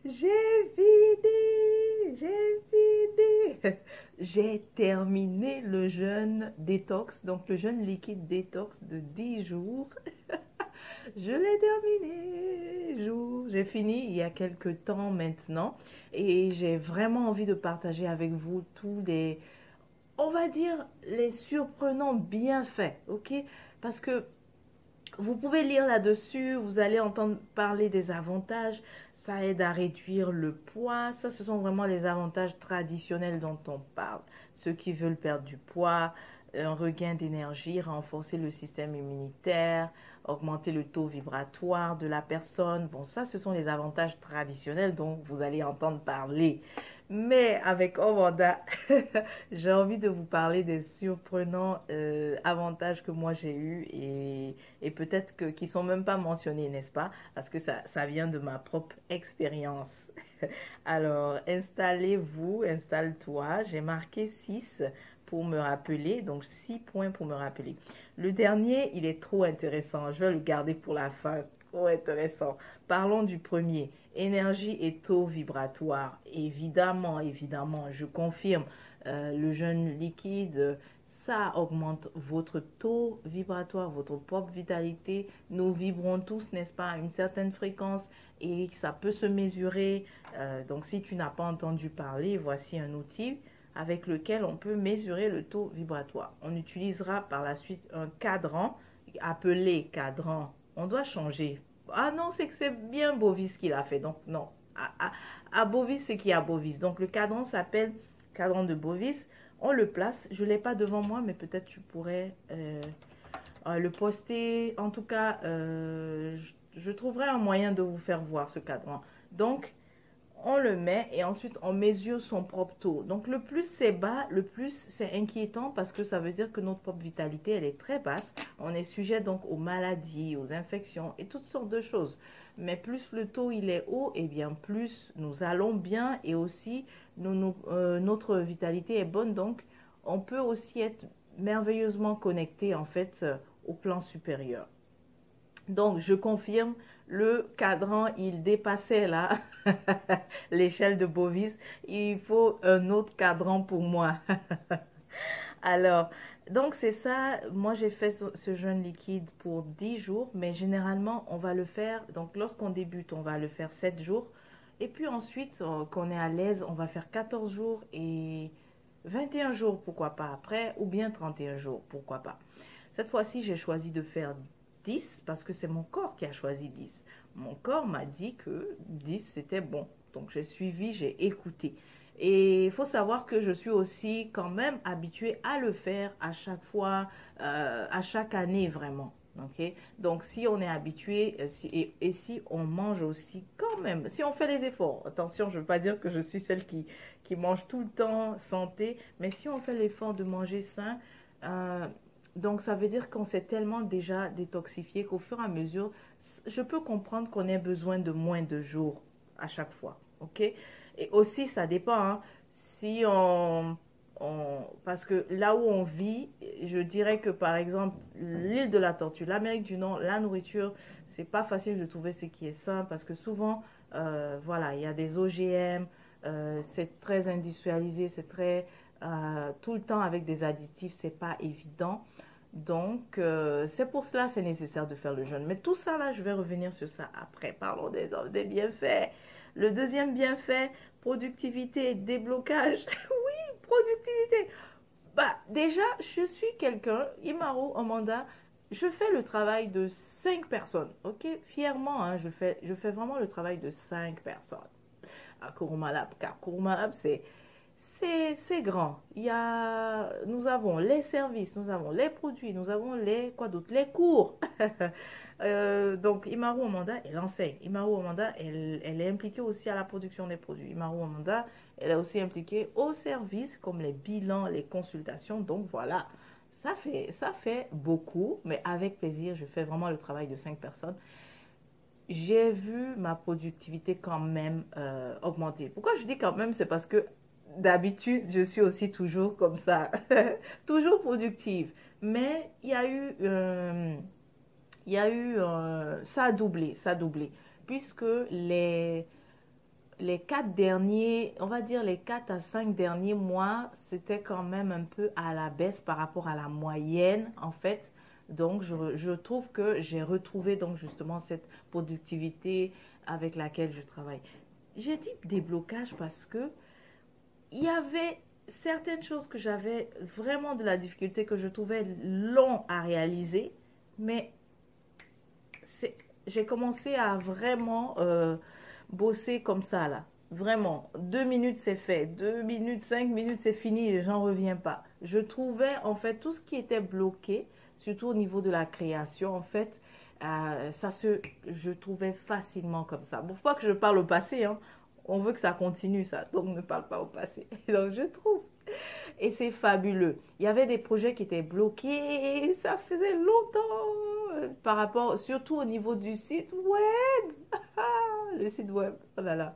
J'ai vidé, j'ai vidé. J'ai terminé le jeûne détox, donc le jeûne liquide détox de 10 jours. Je l'ai terminé, j'ai fini il y a quelques temps maintenant et j'ai vraiment envie de partager avec vous tous les, on va dire, les surprenants bienfaits, ok? Parce que vous pouvez lire là-dessus, vous allez entendre parler des avantages. Ça aide à réduire le poids. Ça, ce sont vraiment les avantages traditionnels dont on parle. Ceux qui veulent perdre du poids, un regain d'énergie, renforcer le système immunitaire, augmenter le taux vibratoire de la personne. Bon, ça, ce sont les avantages traditionnels dont vous allez entendre parler. Mais avec Ovanda, j'ai envie de vous parler des surprenants avantages que moi j'ai eus et peut-être que qui sont même pas mentionnés, n'est-ce pas? Parce que ça vient de ma propre expérience. Alors, installez-vous, installe-toi. J'ai marqué 6 pour me rappeler, donc 6 points pour me rappeler. Le dernier, il est trop intéressant. Je vais le garder pour la fin. Trop intéressant. Parlons du premier. Énergie et taux vibratoire. Évidemment, évidemment, je confirme, le jeûne liquide, ça augmente votre taux vibratoire, votre propre vitalité. Nous vibrons tous, n'est-ce pas, à une certaine fréquence et ça peut se mesurer. Donc, si tu n'as pas entendu parler, voici un outil avec lequel on peut mesurer le taux vibratoire. On utilisera par la suite un cadran appelé cadran. On doit changer. Ah non, c'est que c'est bien Bovis qui l'a fait. Donc, non. À Bovis, c'est qui a Bovis. Donc, le cadran s'appelle cadran de Bovis. On le place. Je ne l'ai pas devant moi, mais peut-être tu pourrais le poster. En tout cas, je trouverai un moyen de vous faire voir ce cadran. Donc, on le met et ensuite on mesure son propre taux. Donc le plus c'est bas, le plus c'est inquiétant parce que ça veut dire que notre propre vitalité, elle est très basse. On est sujet donc aux maladies, aux infections et toutes sortes de choses. Mais plus le taux il est haut, et bien plus nous allons bien et aussi notre vitalité est bonne. Donc on peut aussi être merveilleusement connecté en fait au plan supérieur. Donc, je confirme, le cadran, il dépassait là l'échelle de Bovis. Il faut un autre cadran pour moi. Alors, donc c'est ça. Moi, j'ai fait ce jeûne liquide pour 10 jours, mais généralement, on va le faire. Donc, lorsqu'on débute, on va le faire 7 jours. Et puis ensuite, qu'on est à l'aise, on va faire 14 jours et 21 jours, pourquoi pas après, ou bien 31 jours, pourquoi pas. Cette fois-ci, j'ai choisi de faire 10 parce que c'est mon corps qui a choisi 10. Mon corps m'a dit que 10 c'était bon. Donc j'ai suivi, j'ai écouté. Et il faut savoir que je suis aussi quand même habituée à le faire à chaque fois, à chaque année vraiment. Ok. Donc si on est habitué et si on mange aussi quand même, si on fait des efforts, attention, je ne veux pas dire que je suis celle qui mange tout le temps santé, mais si on fait l'effort de manger sain, euh, donc, ça veut dire qu'on s'est tellement déjà détoxifié qu'au fur et à mesure, je peux comprendre qu'on ait besoin de moins de jours à chaque fois. OK? Et aussi, ça dépend. Hein, si parce que là où on vit, je dirais que par exemple, l'île de la Tortue, l'Amérique du Nord, la nourriture, c'est pas facile de trouver ce qui est sain parce que souvent, voilà, il y a des OGM, c'est très industrialisé, c'est très tout le temps avec des additifs, c'est pas évident. Donc, c'est pour cela c'est nécessaire de faire le jeûne. Mais tout ça, là, je vais revenir sur ça après. Parlons des bienfaits. Le deuxième bienfait, productivité, déblocage. Oui, productivité. Bah, déjà, je suis quelqu'un, Imaru Amanda, je fais le travail de 5 personnes. Ok, fièrement, hein, je fais vraiment le travail de 5 personnes à Kurumalab, car Kurumalab, c'est grand. Nous avons les services, nous avons les produits, nous avons quoi d'autre, les cours. Donc, Imaru Amanda, elle enseigne. Imaru Amanda, elle est impliquée aussi à la production des produits. Imaru Amanda, elle est aussi impliquée aux services comme les bilans, les consultations. Donc, voilà. Ça fait beaucoup, mais avec plaisir, je fais vraiment le travail de 5 personnes. J'ai vu ma productivité quand même augmenter. Pourquoi je dis quand même? C'est parce que d'habitude, je suis aussi toujours comme ça, toujours productive. Mais ça a doublé, puisque les 4 derniers, on va dire les 4 à 5 derniers mois, c'était quand même un peu à la baisse par rapport à la moyenne, en fait. Donc, je trouve que j'ai retrouvé donc justement cette productivité avec laquelle je travaille. J'ai dit déblocage parce que il y avait certaines choses que j'avais vraiment de la difficulté, que je trouvais long à réaliser, mais j'ai commencé à vraiment bosser comme ça là. Vraiment, 2 minutes c'est fait, 2 minutes, 5 minutes c'est fini et j'en reviens pas. Je trouvais en fait tout ce qui était bloqué, surtout au niveau de la création, en fait, je trouvais facilement comme ça. Bon, faut pas que je parle au passé, hein. On veut que ça continue ça, donc ne parle pas au passé. Donc je trouve et c'est fabuleux. Il y avait des projets qui étaient bloqués et ça faisait longtemps par rapport, surtout au niveau du site web. Le site web, oh là là.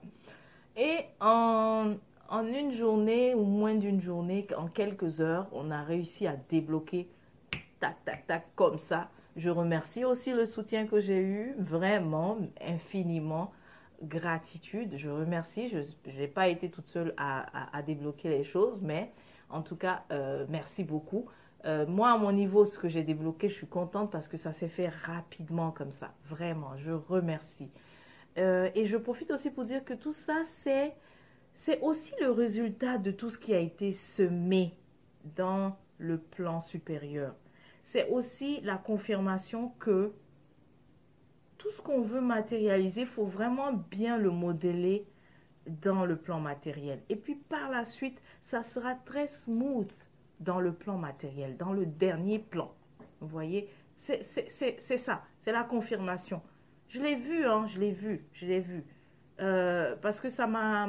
Et en une journée ou moins d'une journée, en quelques heures, on a réussi à débloquer, tac, tac, tac, comme ça. Je remercie aussi le soutien que j'ai eu, vraiment, infiniment. Gratitude, je remercie. Je n'ai pas été toute seule à débloquer les choses, mais en tout cas, merci beaucoup. Moi, à mon niveau, ce que j'ai débloqué, je suis contente parce que ça s'est fait rapidement comme ça. Vraiment, je remercie. Et je profite aussi pour dire que tout ça, c'est aussi le résultat de tout ce qui a été semé dans le plan supérieur. C'est aussi la confirmation que tout ce qu'on veut matérialiser, il faut vraiment bien le modeler dans le plan matériel. Et puis par la suite, ça sera très smooth dans le plan matériel, dans le dernier plan. Vous voyez, c'est ça, c'est la confirmation. Je l'ai vu, hein, je l'ai vu, je l'ai vu. Parce que ça m'a...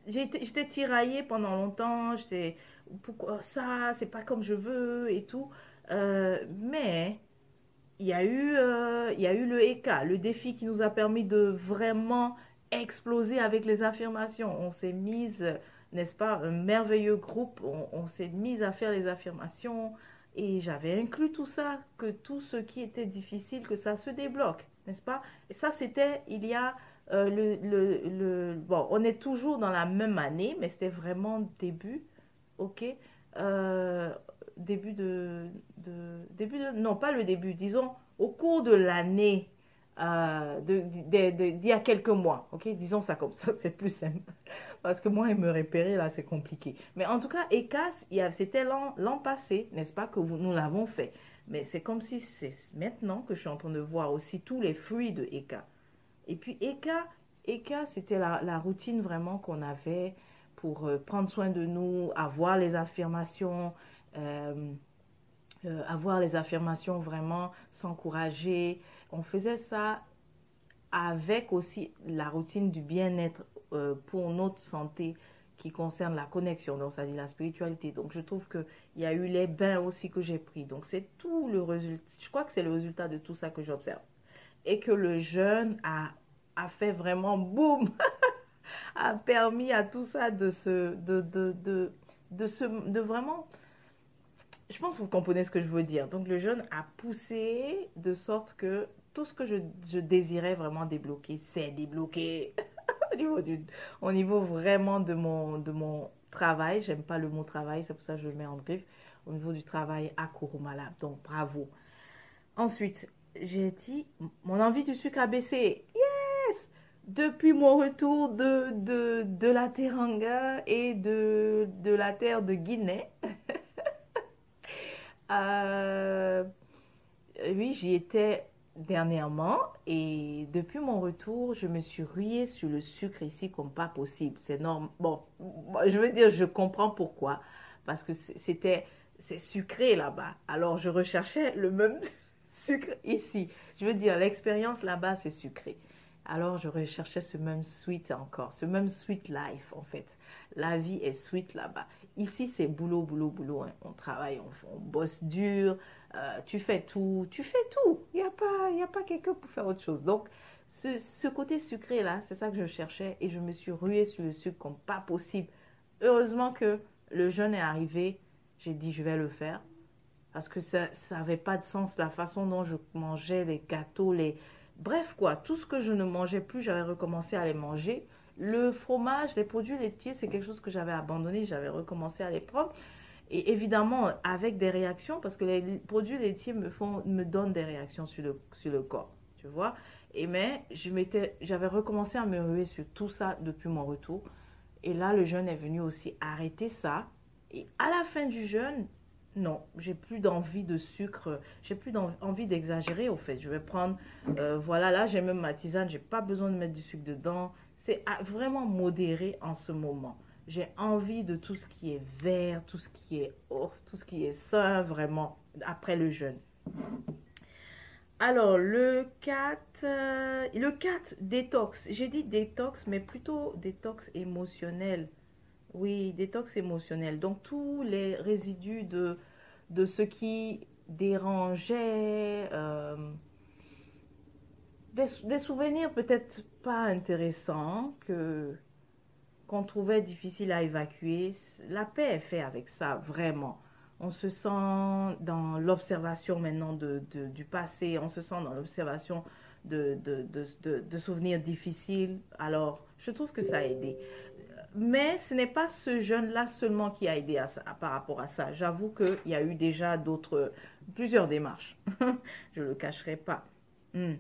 J'étais tiraillée pendant longtemps, j'étais... Pourquoi ça, c'est pas comme je veux et tout. Mais il y a eu le EK, le défi qui nous a permis de vraiment exploser avec les affirmations. On s'est mise, n'est-ce pas, un merveilleux groupe, on s'est mise à faire les affirmations et j'avais inclus tout ça, que tout ce qui était difficile, que ça se débloque, n'est-ce pas? Et ça, c'était il y a bon, on est toujours dans la même année, mais c'était vraiment début, ok? Euh, non, pas le début, disons au cours de l'année, d'il y a quelques mois, ok, disons ça comme ça, c'est plus simple, parce que moi, me repérer là, c'est compliqué. Mais en tout cas, ECAS, c'était l'an passé, n'est-ce pas, que nous l'avons fait. Mais c'est comme si c'est maintenant que je suis en train de voir aussi tous les fruits de ECA. Et puis ECA, c'était la routine vraiment qu'on avait pour prendre soin de nous, euh, avoir les affirmations vraiment, s'encourager. On faisait ça avec aussi la routine du bien-être pour notre santé qui concerne la connexion, donc ça dit la spiritualité. Donc je trouve qu'il y a eu les bains aussi que j'ai pris. Donc c'est tout le résultat, je crois que c'est le résultat de tout ça que j'observe. Et que le jeûne a fait vraiment boum, a permis à tout ça de vraiment, je pense que vous comprenez ce que je veux dire. Donc le jeûne a poussé de sorte que tout ce que je désirais vraiment débloquer, c'est débloqué au niveau vraiment de mon travail. J'aime pas le mot travail, c'est pour ça que je le mets en griffe. Au niveau du travail à Kurumala. Donc bravo. Ensuite, j'ai dit, mon envie du sucre a baissé. Yes! Depuis mon retour de la Teranga et de la terre de Guinée. Euh, oui, j'y étais dernièrement et depuis mon retour, je me suis ruée sur le sucre ici comme pas possible. C'est normal. Bon, je veux dire, je comprends pourquoi. Parce que c'est sucré là-bas. Alors, je recherchais le même sucre ici. Je veux dire, l'expérience là-bas, c'est sucré. Alors, je recherchais ce même sweet encore, ce même sweet life en fait. La vie est sweet là-bas. Ici, c'est boulot, boulot, boulot, hein. On travaille, on bosse dur, tu fais tout, tu fais tout. Il y a pas quelqu'un pour faire autre chose. Donc, ce côté sucré là, c'est ça que je cherchais et je me suis ruée sur le sucre comme pas possible. Heureusement que le jeûne est arrivé, j'ai dit je vais le faire parce que ça n'avait pas de sens la façon dont je mangeais les gâteaux, les... Bref quoi, tout ce que je ne mangeais plus, j'avais recommencé à les manger Le fromage, les produits laitiers, c'est quelque chose que j'avais abandonné, j'avais recommencé à l'époque. Et évidemment, avec des réactions, parce que les produits laitiers me donnent des réactions sur le corps, tu vois. Et mais j'avais recommencé à me ruer sur tout ça depuis mon retour. Et là, le jeûne est venu aussi arrêter ça. Et à la fin du jeûne, non, j'ai plus d'envie de sucre, j'ai plus envie d'exagérer au fait. Je vais prendre, voilà, là j'ai même ma tisane, j'ai pas besoin de mettre du sucre dedans. C'est vraiment modéré en ce moment. J'ai envie de tout ce qui est vert, tout ce qui est tout ce qui est sain, vraiment, après le jeûne. Alors, le 4 détox. J'ai dit détox, mais plutôt détox émotionnel. Oui, détox émotionnel. Donc, tous les résidus de ce qui dérangeait, des souvenirs peut-être pas intéressants qu'on trouvait difficile à évacuer. La paix est faite avec ça, vraiment. On se sent dans l'observation maintenant du passé, on se sent dans l'observation de souvenirs difficiles. Alors, je trouve que ça a aidé. Mais ce n'est pas ce jeune-là seulement qui a aidé par rapport à ça. J'avoue qu'il y a eu déjà plusieurs démarches. Je ne le cacherai pas. Hmm.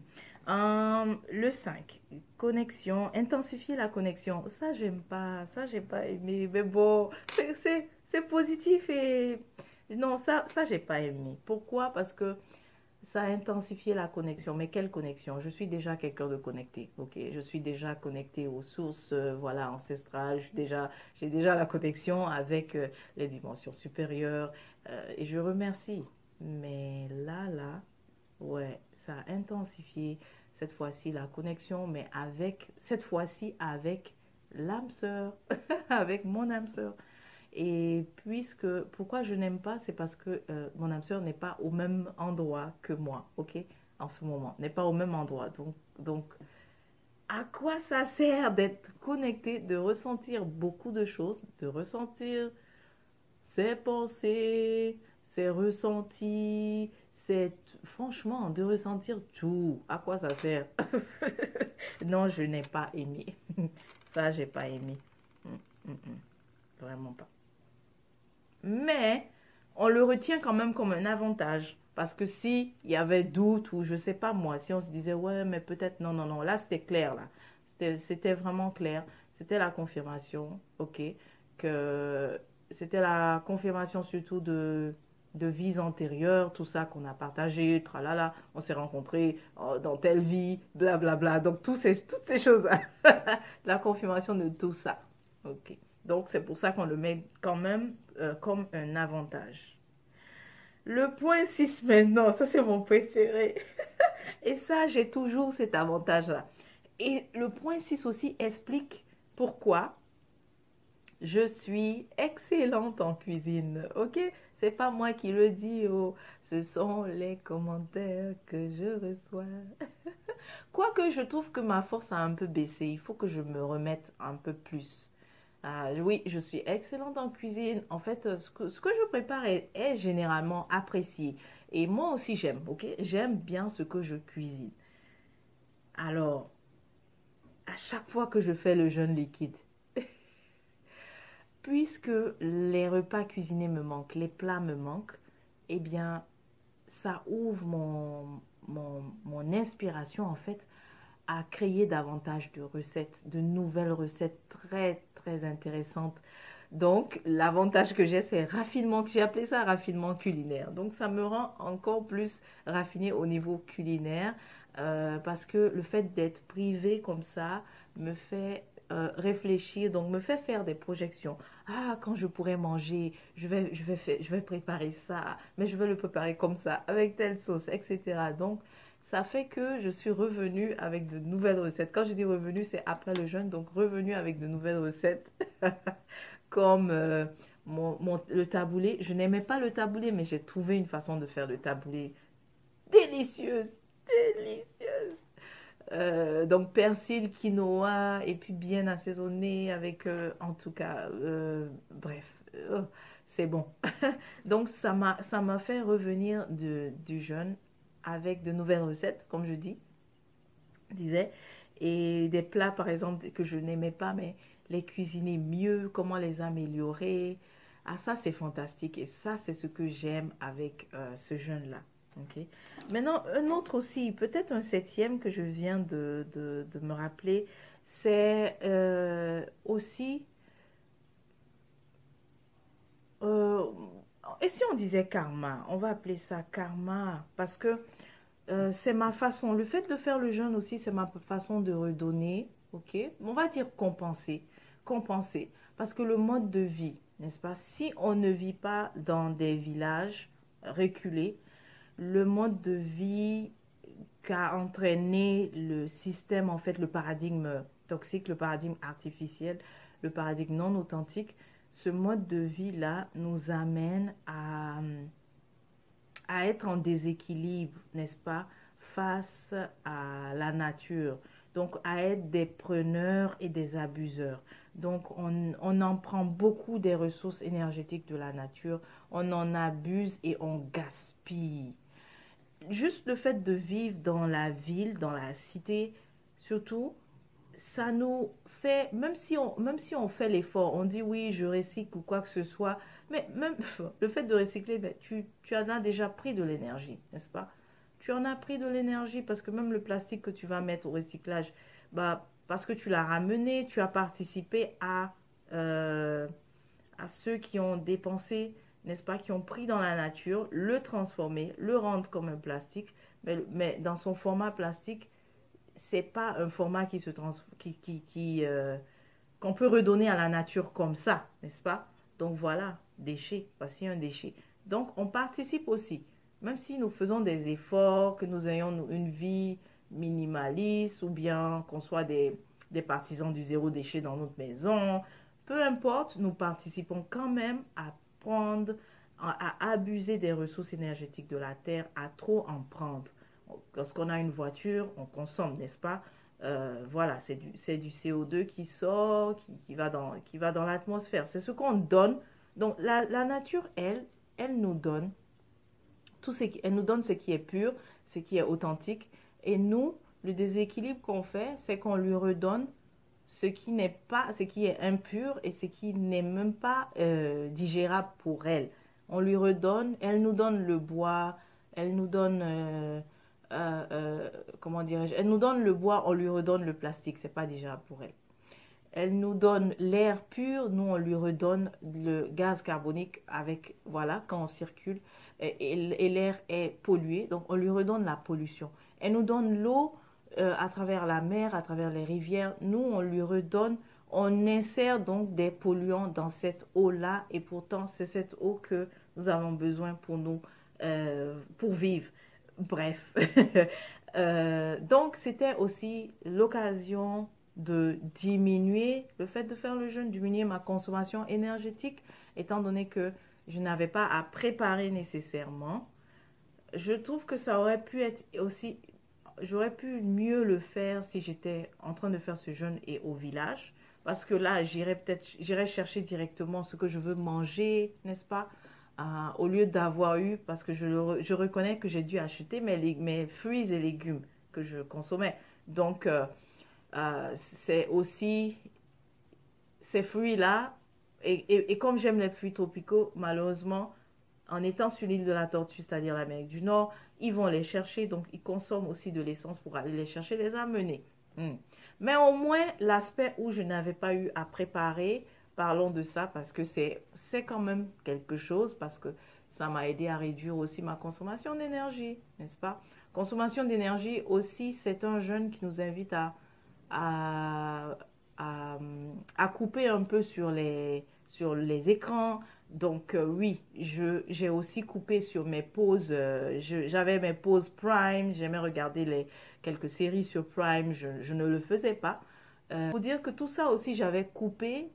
Le 5, connexion, intensifier la connexion. Ça, j'aime pas. Ça, j'ai pas aimé. Mais bon, c'est positif et... Non, ça j'ai pas aimé. Pourquoi? Parce que ça a intensifié la connexion. Mais quelle connexion? Je suis déjà quelqu'un de connecté. Ok, je suis déjà connecté aux sources, voilà, ancestrales. J'ai déjà la connexion avec les dimensions supérieures. Et je remercie. Mais là, ouais, ça a intensifié cette fois-ci la connexion, mais cette fois-ci avec l'âme sœur, avec mon âme sœur. Et pourquoi je n'aime pas, c'est parce que mon âme sœur n'est pas au même endroit que moi, ok, en ce moment, n'est pas au même endroit. Donc, à quoi ça sert d'être connecté, de ressentir beaucoup de choses, de ressentir ses pensées, ses ressentis, franchement, de ressentir tout. À quoi ça sert? Non, je n'ai pas aimé. Ça, j'ai pas aimé. Vraiment pas. Mais on le retient quand même comme un avantage. Parce que si il y avait doute ou je sais pas moi, si on se disait ouais, mais peut-être non, non, non, là c'était clair, là. C'était vraiment clair. C'était la confirmation, ok, que c'était la confirmation surtout de vies antérieures, tout ça qu'on a partagé, tralala, on s'est rencontrés dans telle vie, blablabla. Bla, bla. Donc toutes ces choses-là, la confirmation de tout ça, ok. Donc c'est pour ça qu'on le met quand même comme un avantage. Le point 6 maintenant, ça c'est mon préféré. Et ça, j'ai toujours cet avantage-là. Et le point 6 aussi explique pourquoi je suis excellente en cuisine. Ok? C'est pas moi qui le dis, oh, ce sont les commentaires que je reçois. Quoique je trouve que ma force a un peu baissé, il faut que je me remette un peu plus. Oui, je suis excellente en cuisine. En fait, ce que je prépare est généralement apprécié. Et moi aussi, j'aime, ok? J'aime bien ce que je cuisine. Alors, à chaque fois que je fais le jeûne liquide, puisque les repas cuisinés me manquent, les plats me manquent, eh bien, ça ouvre mon inspiration, en fait, à créer davantage de recettes, de nouvelles recettes très, très intéressantes. Donc, l'avantage que j'ai, c'est raffinement, j'ai appelé ça raffinement culinaire. Donc, ça me rend encore plus raffiné au niveau culinaire parce que le fait d'être privé comme ça me fait réfléchir, donc me fait faire des projections. Ah, quand je pourrais manger, je vais préparer ça, mais je vais le préparer comme ça, avec telle sauce, etc. Donc, ça fait que je suis revenue avec de nouvelles recettes. Quand je dis revenue, c'est après le jeûne, donc revenue avec de nouvelles recettes. Comme le taboulé. Je n'aimais pas le taboulé, mais j'ai trouvé une façon de faire le taboulé délicieuse, délicieuse. Donc persil, quinoa, et puis bien assaisonné avec, en tout cas, bref, c'est bon. Donc ça m'a fait revenir du jeûne avec de nouvelles recettes, comme je dis. disais. Et des plats, par exemple, que je n'aimais pas, mais les cuisiner mieux, comment les améliorer. Ah, ça, c'est fantastique. Et ça, c'est ce que j'aime avec ce jeûne-là. Ok. Maintenant, un autre aussi, peut-être un septième que je viens de me rappeler, c'est aussi... euh, et si on disait karma, on va appeler ça karma parce que c'est ma façon. Le fait de faire le jeûne aussi, c'est ma façon de redonner. Ok, on va dire compenser, compenser, parce que le mode de vie, n'est-ce pas? Si on ne vit pas dans des villages reculés, le mode de vie qu'a entraîné le système, en fait, le paradigme toxique, le paradigme artificiel, le paradigme non authentique, ce mode de vie-là nous amène à être en déséquilibre, n'est-ce pas, face à la nature. Donc, à être des preneurs et des abuseurs. Donc, on en prend beaucoup des ressources énergétiques de la nature, on en abuse et on gaspille. Juste le fait de vivre dans la ville, dans la cité, surtout, ça nous fait, même si on fait l'effort, on dit oui, je recycle ou quoi que ce soit, mais même le fait de recycler, ben, tu en as déjà pris de l'énergie, n'est-ce pas? Tu en as pris de l'énergie parce que même le plastique que tu vas mettre au recyclage, bah, parce que tu l'as ramené, tu as participé à ceux qui ont dépensé, n'est-ce pas, qui ont pris dans la nature, le transformer, le rendre comme un plastique, mais dans son format plastique, c'est pas un format qui se qu'on peut redonner à la nature comme ça, n'est-ce pas? Donc voilà, déchet, voici un déchet. Donc on participe aussi, même si nous faisons des efforts, que nous ayons une vie minimaliste ou bien qu'on soit des partisans du zéro déchet dans notre maison, peu importe, nous participons quand même à prendre, à abuser des ressources énergétiques de la terre, à trop en prendre. Lorsqu'on a une voiture, on consomme, n'est-ce pas? Voilà, c'est du CO2 qui sort, qui va dans l'atmosphère. C'est ce qu'on donne. Donc, la nature, elle nous donne elle nous donne ce qui est pur, ce qui est authentique. Et nous, le déséquilibre qu'on fait, c'est qu'on lui redonne ce qui n'est pas, ce qui est impur et ce qui n'est même pas digérable pour elle. On lui redonne, elle nous donne le bois, elle nous donne, comment dirais-je, elle nous donne le bois, on lui redonne le plastique, c'est pas digérable pour elle. Elle nous donne l'air pur, nous on lui redonne le gaz carbonique avec, voilà, quand on circule et l'air est pollué, donc on lui redonne la pollution. Elle nous donne l'eau à travers la mer, à travers les rivières, nous on lui redonne, on insère donc des polluants dans cette eau-là et pourtant c'est cette eau que nous avons besoin pour vivre. Bref, donc c'était aussi l'occasion de diminuer, le fait de faire le jeûne, diminuer ma consommation énergétique, étant donné que je n'avais pas à préparer nécessairement. Je trouve que ça aurait pu être aussi, j'aurais pu mieux le faire si j'étais en train de faire ce jeûne et au village, parce que là, j'irais chercher directement ce que je veux manger, n'est-ce pas? Au lieu d'avoir eu, parce que je reconnais que j'ai dû acheter mes fruits et légumes que je consommais. Donc, c'est aussi ces fruits-là. Et comme j'aime les fruits tropicaux, malheureusement, en étant sur l'île de la Tortue, c'est-à-dire l'Amérique du Nord, ils vont les chercher. Donc, ils consomment aussi de l'essence pour aller les chercher, les amener. Mais au moins, l'aspect où je n'avais pas eu à préparer, parlons de ça parce que c'est quand même quelque chose, parce que ça m'a aidé à réduire aussi ma consommation d'énergie, n'est-ce pas? Consommation d'énergie aussi, c'est un jeûne qui nous invite à, à, à couper un peu sur les écrans. Donc oui, j'ai aussi coupé sur mes pauses. J'avais mes pauses Prime, j'aimais regarder quelques séries sur Prime, je ne le faisais pas. Pour dire que tout ça aussi, j'avais coupé,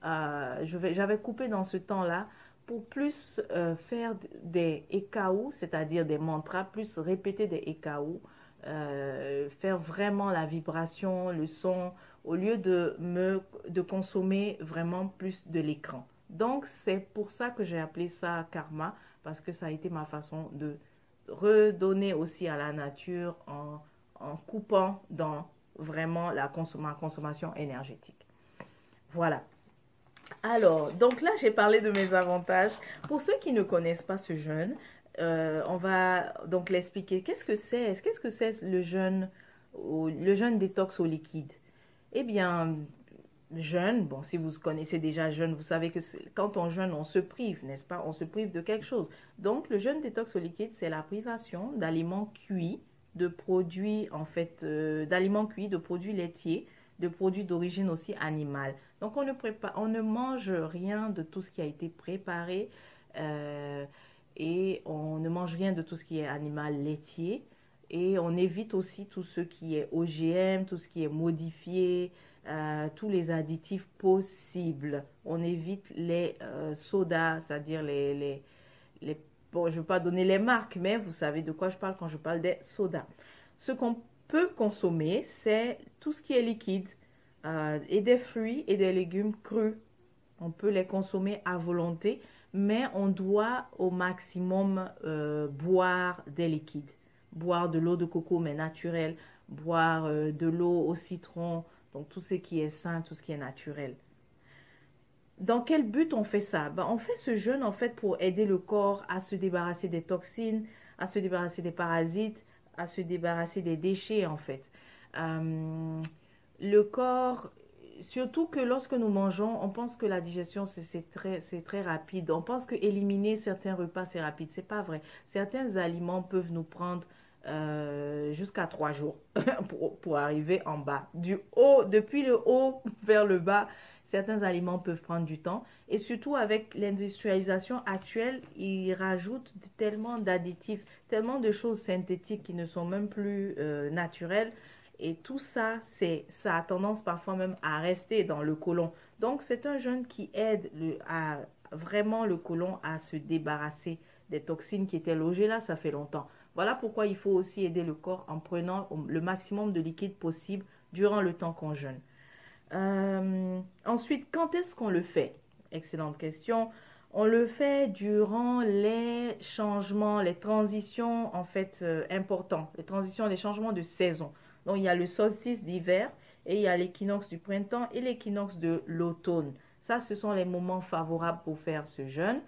j'avais coupé dans ce temps-là pour plus faire des EKU, c'est-à-dire des mantras, plus répéter des EKU, faire vraiment la vibration, le son, au lieu de consommer vraiment plus de l'écran. Donc, c'est pour ça que j'ai appelé ça karma, parce que ça a été ma façon de redonner aussi à la nature en coupant dans vraiment ma consommation énergétique. Voilà. Alors, donc là, j'ai parlé de mes avantages. Pour ceux qui ne connaissent pas ce jeûne, on va donc l'expliquer. Qu'est-ce que c'est? Qu'est-ce que c'est le jeûne détox au liquide? Eh bien, jeûne, bon, si vous connaissez déjà jeûne, vous savez que quand on jeûne, on se prive, n'est-ce pas? On se prive de quelque chose. Donc, le jeûne détox au liquide, c'est la privation d'aliments cuits, de produits, en fait, d'aliments cuits, de produits laitiers, de produits d'origine aussi animale. Donc, on ne mange rien de tout ce qui a été préparé et on ne mange rien de tout ce qui est animal laitier. Et on évite aussi tout ce qui est OGM, tout ce qui est modifié, tous les additifs possibles. On évite les sodas, c'est-à-dire bon, je ne veux pas donner les marques, mais vous savez de quoi je parle quand je parle des sodas. Ce qu'on peut consommer, c'est tout ce qui est liquide et des fruits et des légumes crus. On peut les consommer à volonté, mais on doit au maximum boire des liquides. Boire de l'eau de coco, mais naturelle. Boire de l'eau au citron. Donc tout ce qui est sain, tout ce qui est naturel. Dans quel but on fait ça? On fait ce jeûne en fait pour aider le corps à se débarrasser des toxines, à se débarrasser des parasites, à se débarrasser des déchets en fait. Le corps, surtout que lorsque nous mangeons, on pense que la digestion c'est très rapide. On pense que éliminer certains repas c'est rapide. C'est pas vrai. Certains aliments peuvent nous prendre jusqu'à 3 jours pour arriver en bas. Depuis le haut vers le bas, certains aliments peuvent prendre du temps. Et surtout avec l'industrialisation actuelle, ils rajoutent tellement d'additifs, tellement de choses synthétiques qui ne sont même plus naturelles. Et tout ça, ça a tendance parfois même à rester dans le côlon. Donc, c'est un jeûne qui aide vraiment le côlon à se débarrasser des toxines qui étaient logées là, ça fait longtemps. Voilà pourquoi il faut aussi aider le corps en prenant le maximum de liquide possible durant le temps qu'on jeûne. Ensuite, quand est-ce qu'on le fait? Excellente question. On le fait durant les changements, les transitions en fait importants, les transitions, les changements de saison. Donc, il y a le solstice d'hiver et il y a l'équinoxe du printemps et l'équinoxe de l'automne. Ça, ce sont les moments favorables pour faire ce jeûne.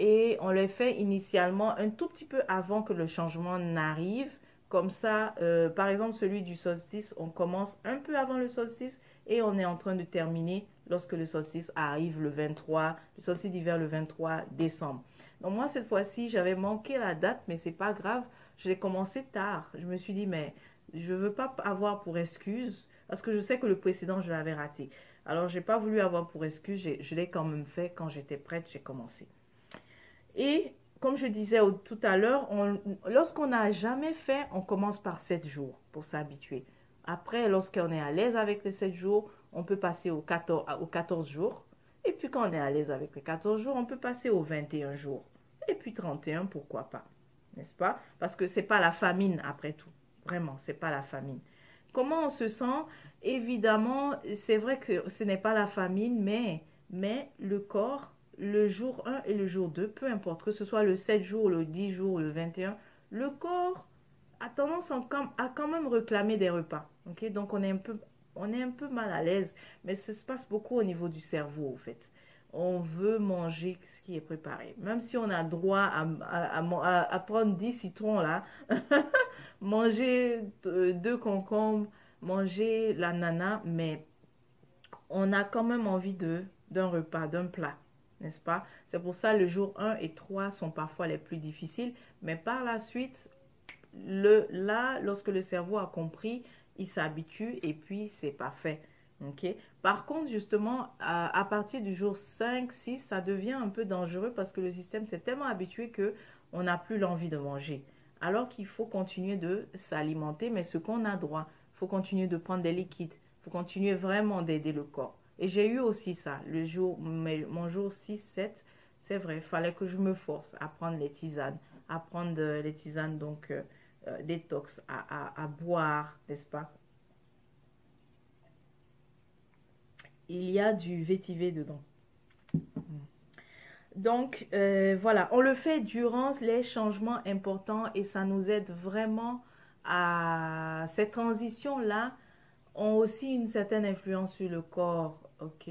Et on les fait initialement un tout petit peu avant que le changement n'arrive. Comme ça, par exemple, celui du solstice, on commence un peu avant le solstice et on est en train de terminer lorsque le solstice arrive le 23, le solstice d'hiver le 23 décembre. Donc moi, cette fois-ci, j'avais manqué la date, mais c'est pas grave. Je l'ai commencé tard. Je me suis dit, mais je veux pas avoir pour excuse, parce que je sais que le précédent, je l'avais raté. Alors, j'ai pas voulu avoir pour excuse. Je l'ai quand même fait. Quand j'étais prête, j'ai commencé. Et comme je disais tout à l'heure, lorsqu'on n'a jamais fait, on commence par 7 jours pour s'habituer. Après, lorsqu'on est à l'aise avec les 7 jours, on peut passer aux 14 jours. Et puis quand on est à l'aise avec les 14 jours, on peut passer aux 21 jours. Et puis 31, pourquoi pas? N'est-ce pas? Parce que ce n'est pas la famine après tout. Vraiment, ce n'est pas la famine. Comment on se sent? Évidemment, c'est vrai que ce n'est pas la famine, mais le corps, le jour 1 et le jour 2, peu importe, que ce soit le 7 jours, le 10 jours, le 21, le corps a tendance à quand même réclamer des repas. Okay? Donc, on est un peu mal à l'aise, mais ça se passe beaucoup au niveau du cerveau, en fait. On veut manger ce qui est préparé. Même si on a droit à prendre 10 citrons, là, manger 2 concombres, manger l'ananas, mais on a quand même envie d'un repas, d'un plat, n'est-ce pas? C'est pour ça le jour 1 et 3 sont parfois les plus difficiles, mais par la suite, lorsque le cerveau a compris, il s'habitue et puis c'est parfait. Okay? Par contre, justement, à partir du jour 5, 6, ça devient un peu dangereux parce que le système s'est tellement habitué qu'on n'a plus l'envie de manger. Alors qu'il faut continuer de s'alimenter, mais ce qu'on a droit, il faut continuer de prendre des liquides, il faut continuer vraiment d'aider le corps. Et j'ai eu aussi ça, mon jour 6, 7, c'est vrai, il fallait que je me force à prendre les tisanes, donc détox, à boire, n'est-ce pas? Il y a du vétiver dedans. Donc, voilà, on le fait durant les changements importants et ça nous aide vraiment ces transitions-là ont aussi une certaine influence sur le corps, ok?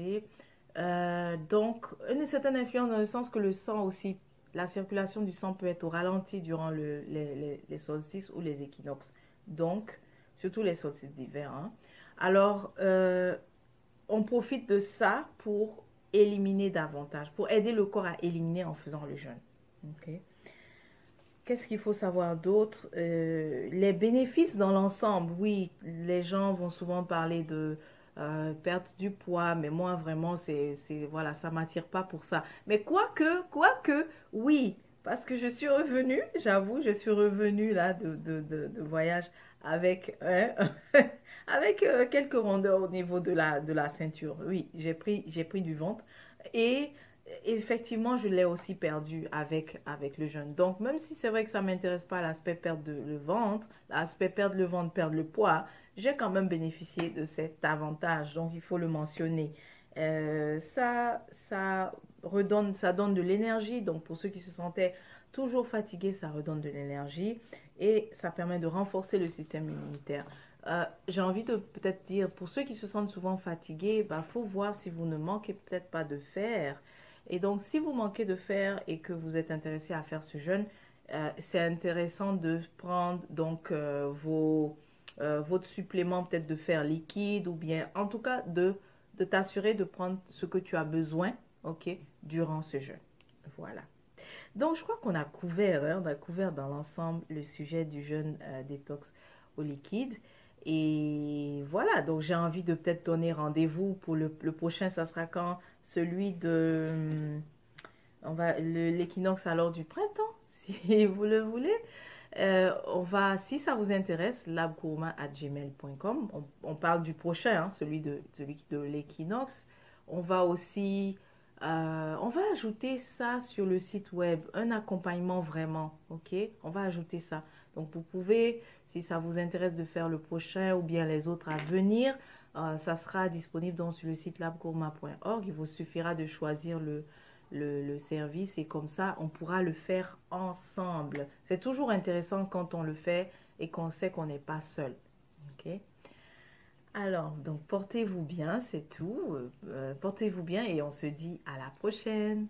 Donc, une certaine influence dans le sens que le sang aussi, la circulation du sang peut être au ralenti durant les solstices ou les équinoxes. Donc, surtout les solstices d'hiver, hein. Alors, on profite de ça pour éliminer davantage, pour aider le corps à éliminer en faisant le jeûne. Ok. Qu'est-ce qu'il faut savoir d'autre? Les bénéfices dans l'ensemble, oui, les gens vont souvent parler de perte du poids, mais moi vraiment, voilà, ça m'attire pas pour ça. Mais quoique, oui, parce que je suis revenue, j'avoue, je suis revenue là de voyage avec, hein, avec quelques rondeurs au niveau de la ceinture. Oui, j'ai pris du ventre et effectivement, je l'ai aussi perdu avec le jeûne. Donc, même si c'est vrai que ça ne m'intéresse pas l'aspect perdre le ventre, l'aspect perdre le ventre, perdre le poids, j'ai quand même bénéficié de cet avantage. Donc, il faut le mentionner. Ça donne de l'énergie. Donc, pour ceux qui se sentaient toujours fatigués, ça redonne de l'énergie et ça permet de renforcer le système immunitaire. J'ai envie de peut-être dire, pour ceux qui se sentent souvent fatigués, il faut voir si vous ne manquez peut-être pas de fer. Et donc, si vous manquez de fer et que vous êtes intéressé à faire ce jeûne, c'est intéressant de prendre donc votre supplément peut-être de fer liquide ou bien en tout cas de t'assurer de prendre ce que tu as besoin, ok, durant ce jeûne. Voilà. Donc, je crois qu'on a couvert, hein, on a couvert dans l'ensemble le sujet du jeûne détox au liquide. Et voilà, donc j'ai envie de peut-être donner rendez-vous pour le prochain, ça sera quand? Celui de l'équinoxe alors du printemps, si vous le voulez. Si ça vous intéresse, labgourma@gmail.com. On parle du prochain, hein, celui de l'équinoxe. On va aussi, on va ajouter ça sur le site web, un accompagnement vraiment, ok? On va ajouter ça. Donc vous pouvez, si ça vous intéresse de faire le prochain ou bien les autres à venir, ça sera disponible donc sur le site labgourma.org. Il vous suffira de choisir le service et comme ça, on pourra le faire ensemble. C'est toujours intéressant quand on le fait et qu'on sait qu'on n'est pas seul. Ok? Alors, donc portez-vous bien, c'est tout. Portez-vous bien et on se dit à la prochaine.